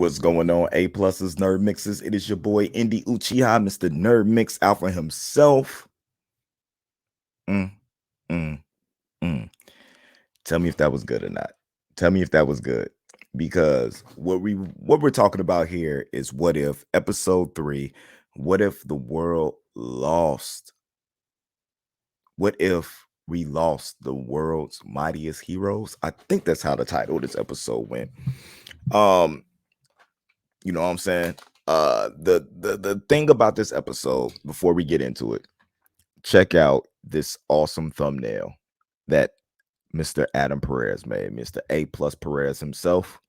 What's going on? A Plus's Nerd Mixes. It is your boy Indy Uchiha, Mr. Nerd Mix Alpha himself. Mm, mm, mm. Tell me if that was good or not. Tell me if that was good. Because what we're talking about here is what if episode 3, what if the world lost? What if we lost the world's mightiest heroes? I think that's how the title of this episode went. Um You know what I'm saying? The thing about this episode, before we get into it, check out this awesome thumbnail that Mr. Adam Perez made, Mr. A Plus Perez himself.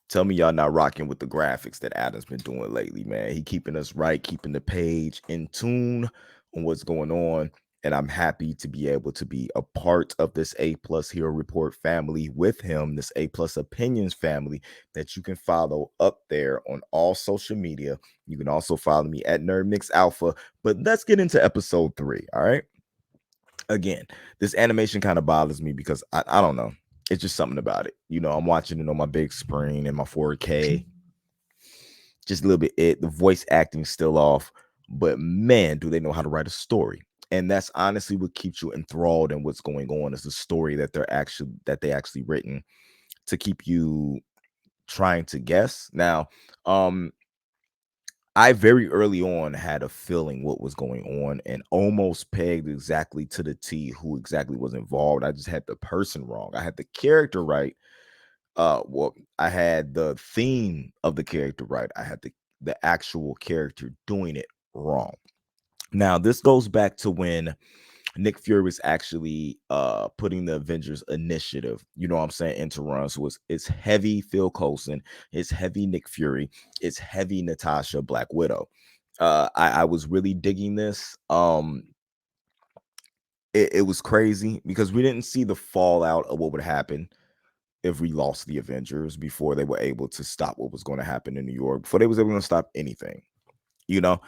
Tell me y'all not rocking with the graphics that Adam's been doing lately, man. He keeping us right, keeping the page in tune on what's going on. And I'm happy to be able to be a part of this A Plus Hero Report family with him, this A Plus Opinions family that you can follow up there on all social media. You can also follow me at Nerd Mix Alpha. But let's get into episode 3. All right. Again, this animation kind of bothers me because I don't know. It's just something about it. You know, I'm watching it on my big screen and my 4K. Just a little bit the voice acting still off, but man, do they know how to write a story. And that's honestly what keeps you enthralled in what's going on is the story that they actually written to keep you trying to guess. Now, I very early on had a feeling what was going on and almost pegged exactly to the T who exactly was involved. I just had the person wrong. I had the character right. Well, I had the theme of the character right. I had the actual character doing it wrong. Now, this goes back to when Nick Fury was actually putting the Avengers initiative, you know what I'm saying, into run. So it's heavy Phil Coulson, it's heavy Nick Fury, it's heavy Natasha Black Widow. I was really digging this. It was crazy because we didn't see the fallout of what would happen if we lost the Avengers before they were able to stop what was going to happen in New York, before they was able to stop anything. You know,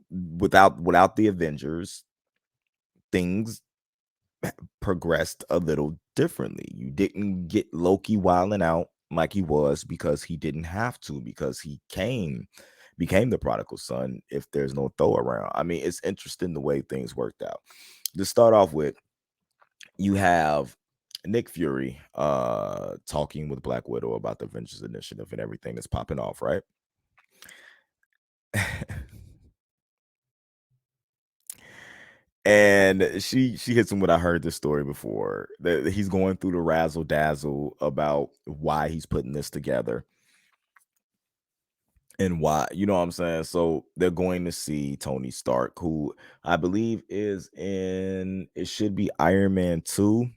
without the Avengers, things progressed a little differently. You didn't get Loki wilding out like he was because he didn't have to, because he became the prodigal son if there's no Thor around. I mean, it's interesting the way things worked out. To start off with, you have Nick Fury talking with Black Widow about the Avengers Initiative and everything that's popping off, right? And she hits him with, I heard this story before, that he's going through the razzle dazzle about why he's putting this together and why, you know what I'm saying? So they're going to see Tony Stark, who I believe is in, it should be Iron Man 2,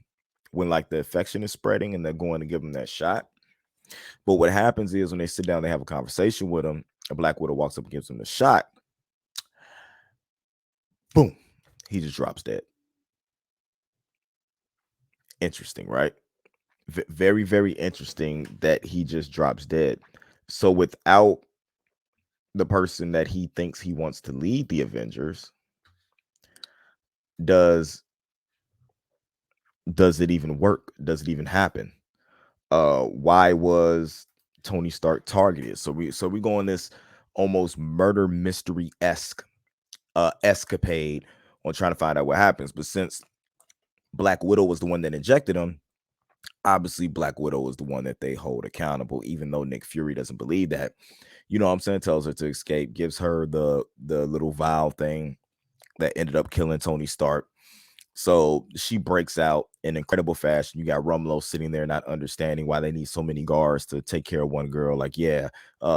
when like the infection is spreading and they're going to give him that shot. But what happens is when they sit down, they have a conversation with him, a Black Widow walks up and gives him the shot. Boom, he just drops dead. Interesting, right? Very, very interesting that he just drops dead. So without the person that he thinks he wants to lead the Avengers, does does it even work? Does it even happen? Why was Tony Stark targeted? So we go on this almost murder mystery esque escapade on trying to find out what happens. But since Black Widow was the one that injected him, obviously Black Widow is the one that they hold accountable, even though Nick Fury doesn't believe that. You know what I'm saying? Tells her to escape, gives her the little vial thing that ended up killing Tony Stark. So she breaks out in incredible fashion. You got Rumlow sitting there not understanding why they need so many guards to take care of one girl. Like, yeah,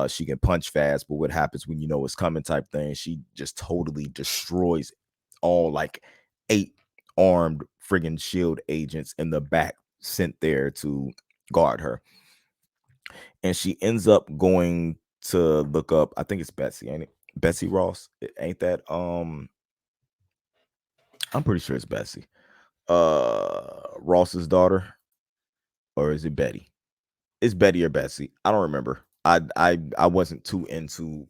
she can punch fast, but what happens when you know it's coming type thing? She just totally destroys all like 8 armed friggin' shield agents in the back sent there to guard her. And she ends up going to look up, I think it's Betsy, ain't it? Betsy Ross. Ain't that I'm pretty sure it's Betsy. Ross's daughter, or is it Betty? It's Betty or Betsy. I don't remember. I wasn't too into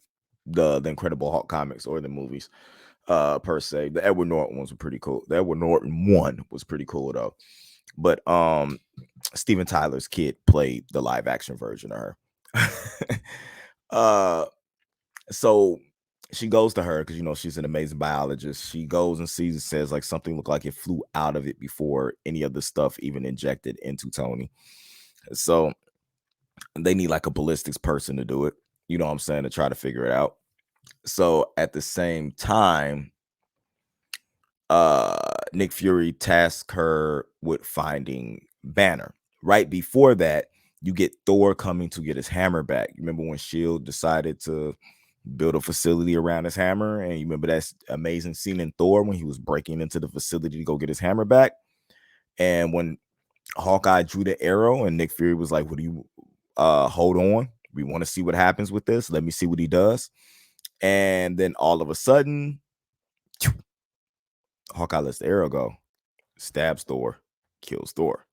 the Incredible Hulk comics or the movies per se. The Edward Norton ones were pretty cool. The Edward Norton one was pretty cool though. But Steven Tyler's kid played the live action version of her. uh so she goes to her because she's an amazing biologist. She goes and sees it, says like something looked like it flew out of it before any of the stuff even injected into Tony. So they need like a ballistics person to do it, what I'm saying, to try to figure it out. So at the same time, Nick Fury tasked her with finding Banner. Right before that, you get Thor coming to get his hammer back. You remember when Shield decided to build a facility around his hammer, and you remember that amazing scene in Thor when he was breaking into the facility to go get his hammer back. And when Hawkeye drew the arrow, and Nick Fury was like, "What do you hold on? We want to see what happens with this. Let me see what he does." And then all of a sudden, Hawkeye lets the arrow go, stabs Thor, kills Thor.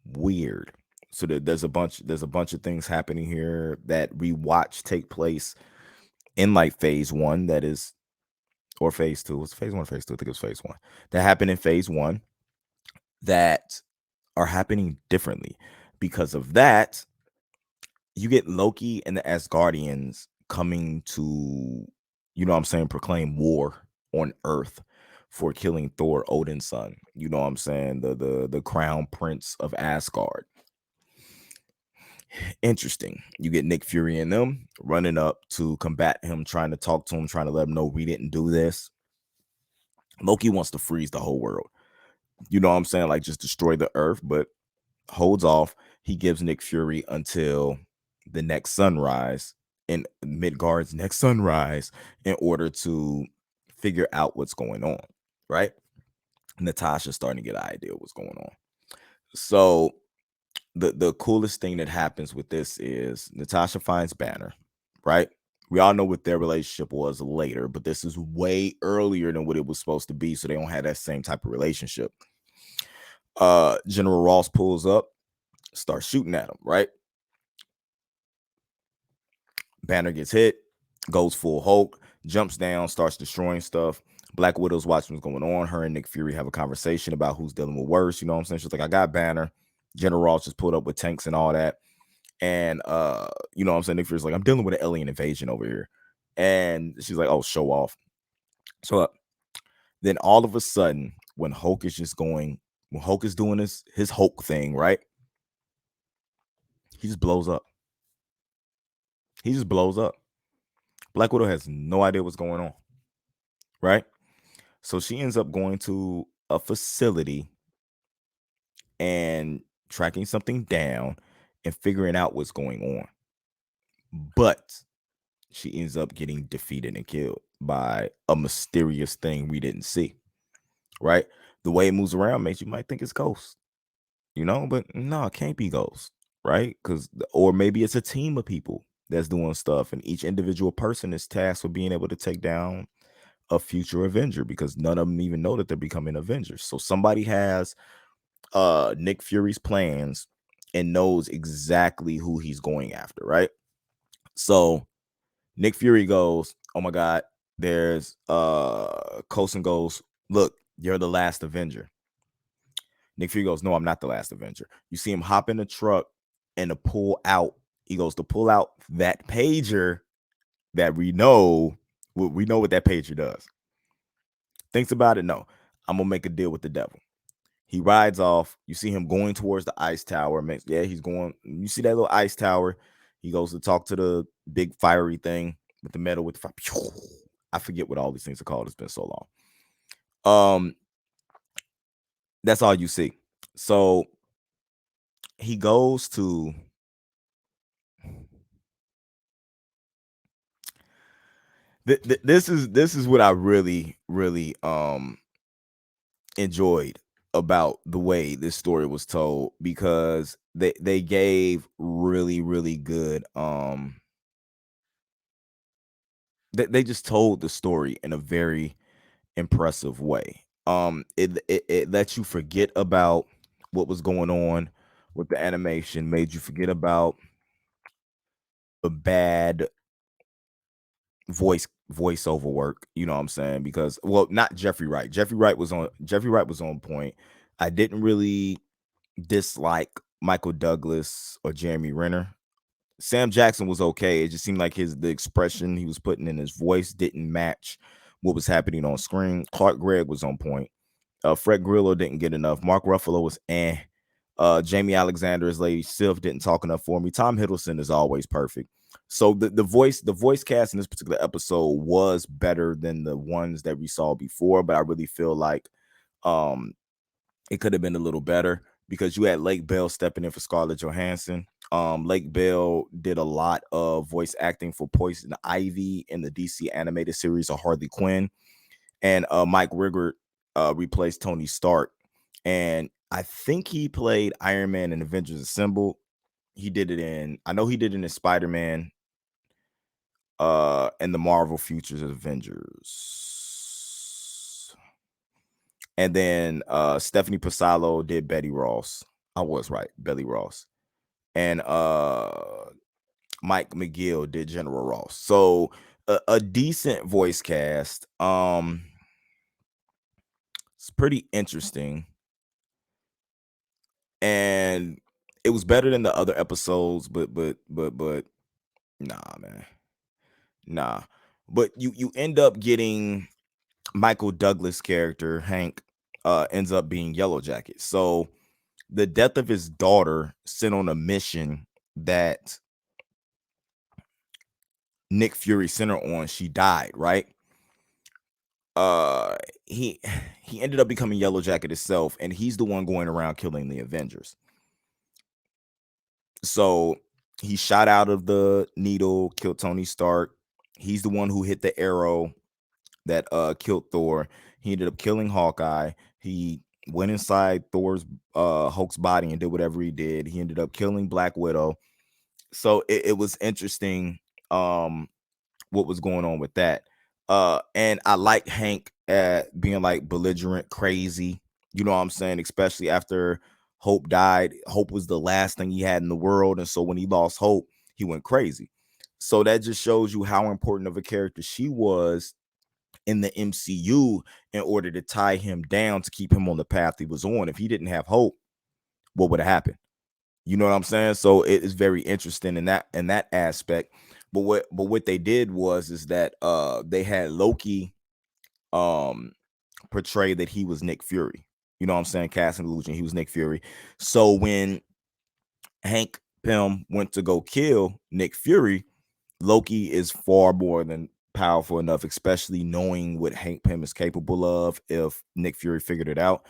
Weird. So there's a bunch of things happening here that we watch take place in like phase one, that is, or phase two. Was phase one or phase two? I think it was phase one. That happened in phase one that are happening differently. Because of that, you get Loki and the Asgardians coming to, what I'm saying, proclaim war on Earth for killing Thor, Odin's son. You know what I'm saying? The crown prince of Asgard. Interesting. You get Nick Fury and them running up to combat him, trying to talk to him, trying to let him know we didn't do this. Loki wants to freeze the whole world. You know what I'm saying? Like just destroy the Earth, but holds off. He gives Nick Fury until the next sunrise, in Midgard's next sunrise, in order to figure out what's going on. Right? Natasha's starting to get an idea what's going on. So the coolest thing that happens with this is Natasha finds Banner, right? We all know what their relationship was later, but this is way earlier than what it was supposed to be, so they don't have that same type of relationship. General Ross pulls up, starts shooting at him, right? Banner gets hit, goes full Hulk, jumps down, starts destroying stuff. Black Widow's watching what's going on. Her and Nick Fury have a conversation about who's dealing with worse. You know what I'm saying? She's like, I got Banner. General Ross just pulled up with tanks and all that. And you know what I'm saying? Nick Fury's like, I'm dealing with an alien invasion over here. And she's like, oh, show off. So then all of a sudden, when Hulk is doing his Hulk thing, right? He just blows up. He just blows up. Black Widow has no idea what's going on, right? So she ends up going to a facility and tracking something down and figuring out what's going on. But she ends up getting defeated and killed by a mysterious thing we didn't see, right? The way it moves around makes you might think it's Ghost, but no, it can't be Ghost, right? Or maybe it's a team of people that's doing stuff, and each individual person is tasked with being able to take down a future Avenger, because none of them even know that they're becoming Avengers. So somebody has Nick Fury's plans and knows exactly who he's going after, right? So Nick Fury goes, oh my God, there's Coulson goes, look, you're the last Avenger. Nick Fury goes, no, I'm not the last Avenger. You see him hop in the truck and to pull out, he goes to pull out that pager that we know what that pager does. Thinks about it, no, I'm gonna make a deal with the devil. He rides off. You see him going towards the ice tower. He's going. You see that little ice tower. He goes to talk to the big fiery thing with the metal with the fire. I forget what all these things are called. It's been so long. That's all you see. So he goes to. This is what I really enjoyed about the way this story was told, because they gave really good they just told the story in a very impressive way. It lets you forget about what was going on with the animation, made you forget about the bad voiceover work, you know what I'm saying? Because, well, not Jeffrey Wright. Jeffrey Wright was on point. I didn't really dislike Michael Douglas or Jeremy Renner. Sam Jackson was okay. It just seemed like the expression he was putting in his voice didn't match what was happening on screen. Clark Gregg was on point. Fred Grillo didn't get enough. Mark Ruffalo was eh. Jamie Alexander as Lady Sif didn't talk enough for me. Tom Hiddleston is always perfect. So the voice cast in this particular episode was better than the ones that we saw before, but I really feel like um it could have been a little better because you had Lake Bell stepping in for Scarlett Johansson. Lake Bell did a lot of voice acting for Poison Ivy in the DC animated series of Harley Quinn, and Mike Riggert replaced Tony Stark, and I think he played Iron Man in Avengers Assemble. I know he did it in Spider-Man, and the Marvel Futures Avengers. And then Stephanie Pasalo did Betty Ross. I was right, Betty Ross. And Mike McGill did General Ross. So a decent voice cast. It's pretty interesting. And it was better than the other episodes, but nah, man. Nah. But you end up getting Michael Douglas' character, Hank, ends up being Yellow Jacket. So the death of his daughter sent on a mission that Nick Fury sent her on, she died, right? Uh he he ended up becoming Yellow Jacket himself, and he's the one going around killing the Avengers. So he shot out of the needle, killed Tony Stark. He's the one who hit the arrow that killed Thor. He ended up killing Hawkeye. He went inside Hulk's body and did whatever he did. He ended up killing Black Widow. So it was interesting what was going on with that. And I like Hank at being like belligerent, crazy. You know what I'm saying? Especially after Hope died. Hope was the last thing he had in the world. And so when he lost Hope, he went crazy. So that just shows you how important of a character she was in the MCU in order to tie him down to keep him on the path he was on. If he didn't have Hope, what would have happened? You know what I'm saying? So it is very interesting in that aspect. But what they did is that they had Loki um portray that he was Nick Fury. You know what I'm saying? Cast an illusion he was Nick Fury. So when Hank Pym went to go kill Nick Fury, Loki is far more than powerful enough, especially knowing what Hank Pym is capable of if Nick Fury figured it out,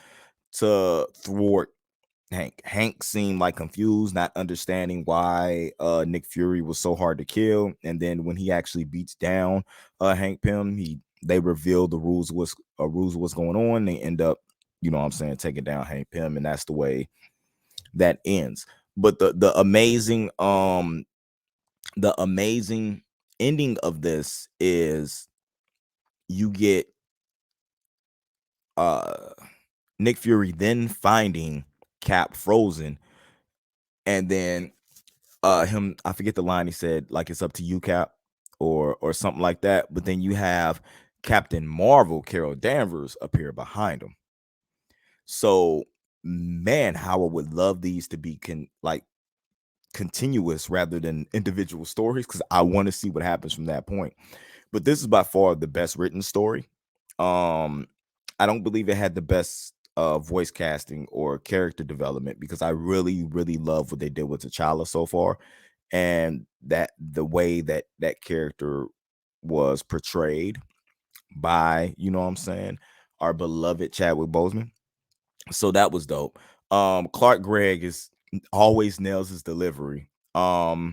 to thwart Hank. Hank seemed like confused, not understanding why Nick Fury was so hard to kill. And then when he actually beats down Hank Pym, they reveal the rules of what's going on. They end up, you know what I'm saying, taking down Hank Pym, and that's the way that ends. But the amazing ending of this is you get uh Nick Fury then finding Cap frozen, and then him, I forget the line he said, like, it's up to you, Cap, or something like that. But then you have Captain Marvel, Carol Danvers, appear behind him. So man, how I would love these to be continuous rather than individual stories, because I want to see what happens from that point. But this is by far the best written story. um I don't believe it had the best voice casting or character development, because I really, really love what they did with T'Challa so far, and that the way that character was portrayed by, you know what I'm saying, our beloved Chadwick Boseman. So that was dope. Clark Gregg is always nails his delivery. The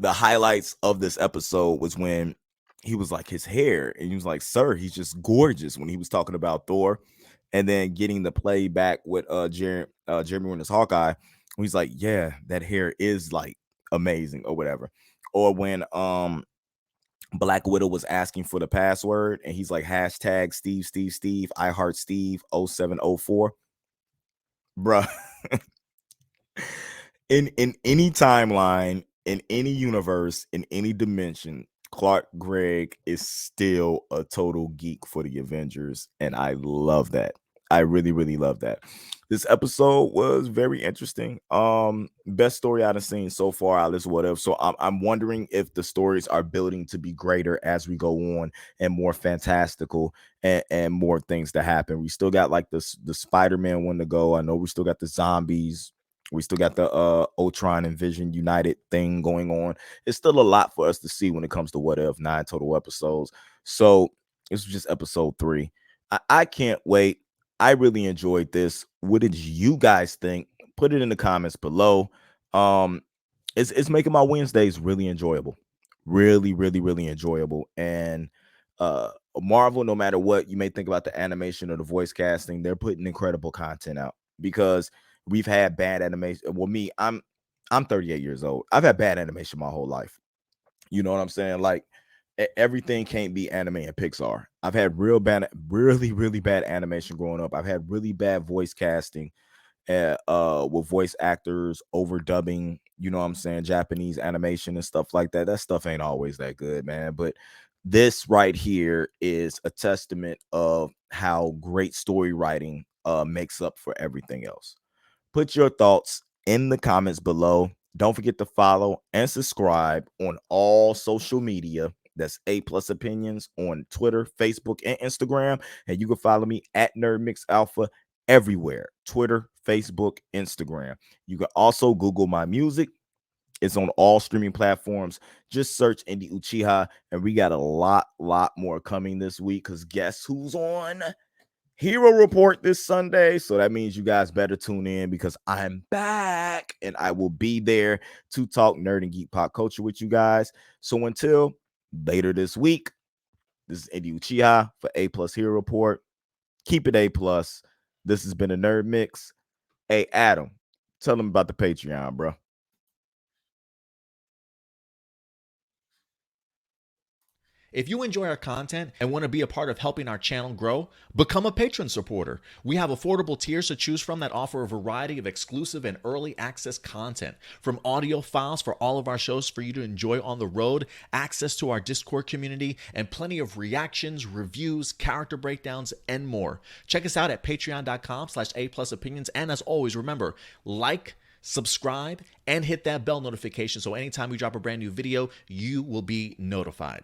highlights of this episode was when he was like, his hair, and he was like, sir, he's just gorgeous, when he was talking about Thor. And then getting the play back with Jeremy Renner's Hawkeye, when he's like, yeah, that hair is like amazing or whatever. Or when Black Widow was asking for the password, and he's like, hashtag Steve, I heart Steve 0704. Bruh. In any timeline, in any universe, in any dimension, Clark Gregg is still a total geek for the Avengers, and I love that. I really, really love that. This episode was very interesting. Best story I've seen so far, out of what if. So I'm wondering if the stories are building to be greater as we go on and more fantastical and more things to happen. We still got like the Spider-Man one to go. I know we still got the zombies. We still got the Ultron and Vision United thing going on. It's still a lot for us to see when it comes to what if 9 total episodes. So this was just episode 3. I can't wait. I really enjoyed this. What did you guys think? Put it in the comments below. Um, it's making my Wednesdays really enjoyable. Really, really, really enjoyable. And Marvel, no matter what you may think about the animation or the voice casting, they're putting incredible content out because we've had bad animation. Well, I'm 38 years old. I've had bad animation my whole life. You know what I'm saying? Like everything can't be anime and Pixar. I've had really, really bad animation growing up. I've had really bad voice casting, with voice actors overdubbing, you know what I'm saying, Japanese animation and stuff like that. That stuff ain't always that good, man. But this right here is a testament of how great story writing makes up for everything else. Put your thoughts in the comments below. Don't forget to follow and subscribe on all social media. That's APlus Opinions on Twitter, Facebook, and Instagram. And you can follow me at Nerd Mix Alpha everywhere: Twitter, Facebook, Instagram. You can also Google my music. It's on all streaming platforms. Just search Indie Uchiha, and we got a lot more coming this week. Because guess who's on Hero Report this Sunday? So that means you guys better tune in because I'm back and I will be there to talk nerd and geek pop culture with you guys. So until later this week, this is Indie Uchiha for APlus Hero Report. Keep it APlus. This has been a Nerd Mix. Hey, Adam, tell them about the Patreon, bro. If you enjoy our content and want to be a part of helping our channel grow, become a patron supporter. We have affordable tiers to choose from that offer a variety of exclusive and early access content, from audio files for all of our shows for you to enjoy on the road, access to our Discord community, and plenty of reactions, reviews, character breakdowns, and more. Check us out at patreon.com/aplusopinions. And as always, remember, like, subscribe, and hit that bell notification so anytime we drop a brand new video, you will be notified.